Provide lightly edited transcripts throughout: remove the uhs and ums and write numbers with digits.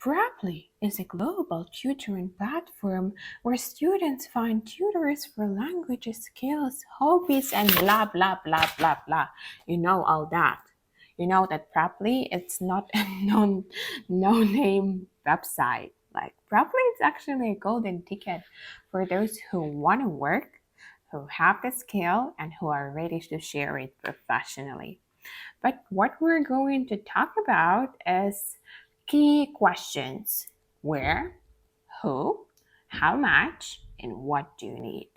Preply is a global tutoring platform where students find tutors for language skills, hobbies, and blah, blah, blah, blah, blah. You know all that. You know that Preply it's not a no-name website. Like Preply is actually a golden ticket for those who want to work, who have the skill, and who are ready to share it professionally. But what we're going to talk about is key questions: where, who, how much, and what do you need?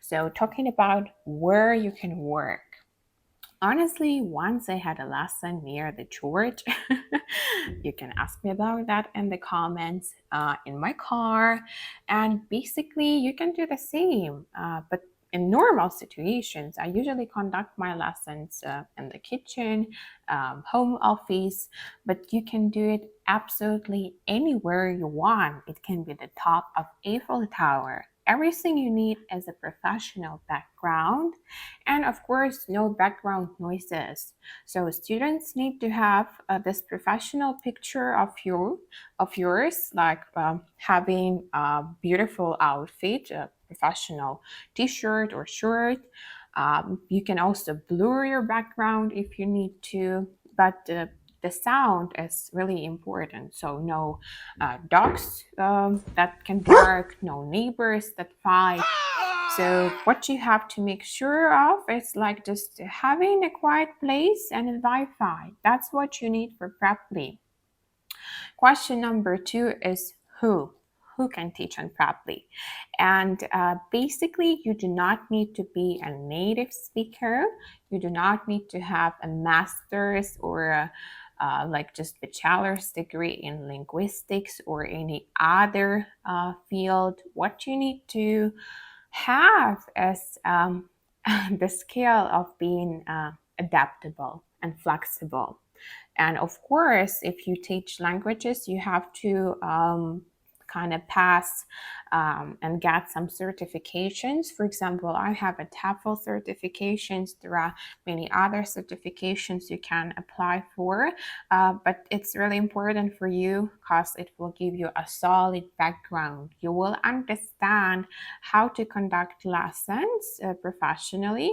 So, talking about where you can work. Honestly, once I had a lesson near the church. You can ask me about that in the comments in my car. And basically, you can do the same. But in normal situations, I usually conduct my lessons in the kitchen, home office, but you can do it absolutely anywhere you want. It can be the top of Eiffel Tower. Everything you need is a professional background, and of course, no background noises. So students need to have this professional picture of yours, like having a beautiful outfit, a professional T-shirt or shirt. You can also blur your background if you need to, but the sound is really important. So no dogs that can bark, no neighbors that fight. So what you have to make sure of is like just having a quiet place and a Wi-Fi. That's what you need for Preply. Question number 2 is who? Who can teach on Preply? And basically, you do not need to be a native speaker. You do not need to have a master's or like just bachelor's degree in linguistics or any other field. What you need to have is the skill of being adaptable and flexible. And of course, if you teach languages, you have to kind of pass and get some certifications. For example, I have a TEFL certifications. There are many other certifications you can apply for, but it's really important for you because it will give you a solid background. You will understand how to conduct lessons professionally.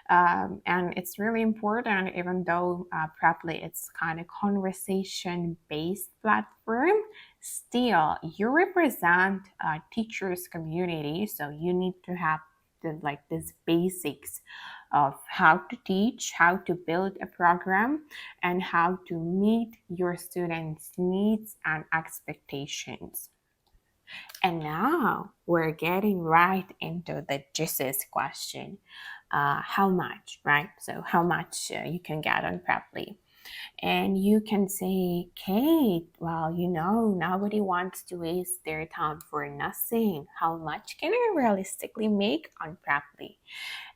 And it's really important, even though Preply it's kind of conversation-based platform, still you represent a teachers community, so you need to have like these basics of how to teach, how to build a program, and how to meet your students' needs and expectations. And now we're getting right into the juiciest question. How much, right? So how much you can get on Preply. And you can say, Kate, well, nobody wants to waste their time for nothing. How much can I realistically make on Preply?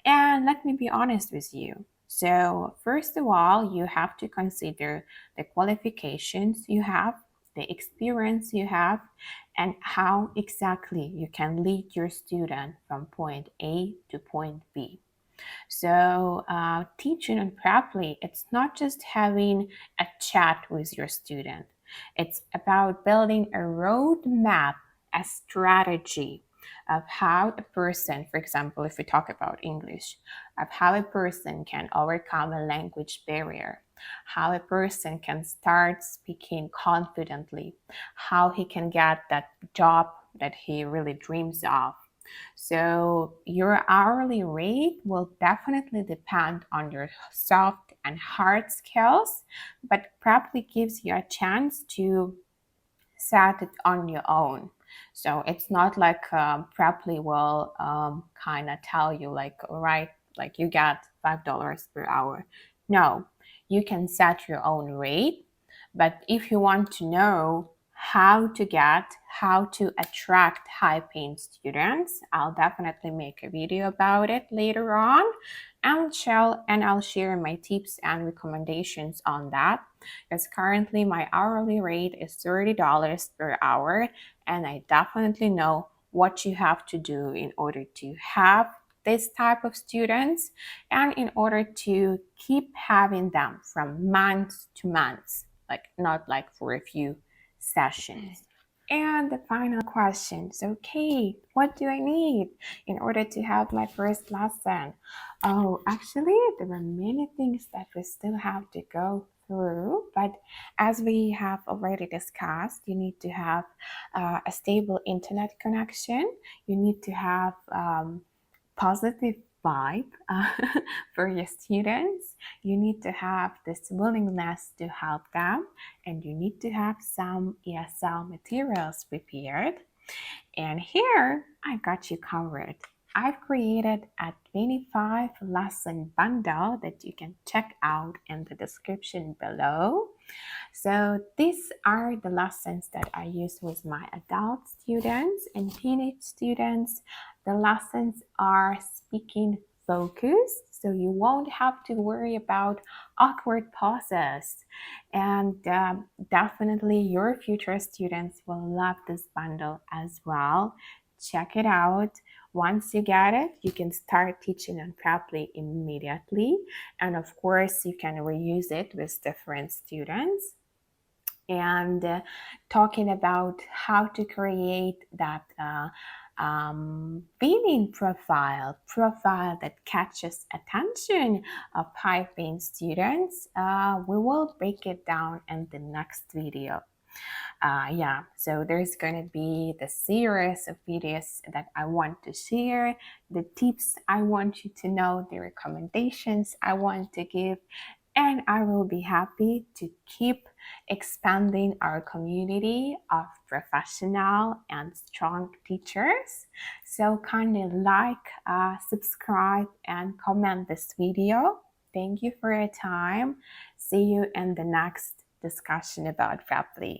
And let me be honest with you. So, first of all, you have to consider the qualifications you have, the experience you have, and how exactly you can lead your student from point A to point B. So, teaching on Preply, it's not just having a chat with your student. It's about building a roadmap, a strategy of how a person, for example, if we talk about English, of how a person can overcome a language barrier, how a person can start speaking confidently, how he can get that job that he really dreams of. So your hourly rate will definitely depend on your soft and hard skills, but probably gives you a chance to set it on your own. So it's not like Preply will kind of tell you like, all right, like you get $5 per hour. No, you can set your own rate. But if you want to know how to attract high-paying students, I'll definitely make a video about it later on. I'll share my tips and recommendations on that, because currently my hourly rate is $30 per hour, and I definitely know what you have to do in order to have this type of students and in order to keep having them from month to month, like not like for a few sessions. And the final question. So, Kate, what do I need in order to have my first lesson? Oh, actually, there are many things that we still have to go through, but as we have already discussed, you need to have a stable internet connection. You need to have positive vibe for your students. You need to have this willingness to help them, and you need to have some ESL materials prepared. And here I got you covered. I've created a 25 lesson bundle that you can check out in the description below. So these are the lessons that I use with my adult students and teenage students. The lessons are speaking focused, so you won't have to worry about awkward pauses. And definitely your future students will love this bundle as well. Check it out. Once you get it, you can start teaching on Preply immediately. And of course, you can reuse it with different students. And talking about how to create that paying profile that catches attention of high-paying students. We will break it down in the next video. Yeah, so there's going to be the series of videos that I want to share, the tips I want you to know, the recommendations I want to give, and I will be happy to keep expanding our community of professional and strong teachers. So kindly like, subscribe, and comment this video. Thank you for your time. See you in the next discussion about Preply.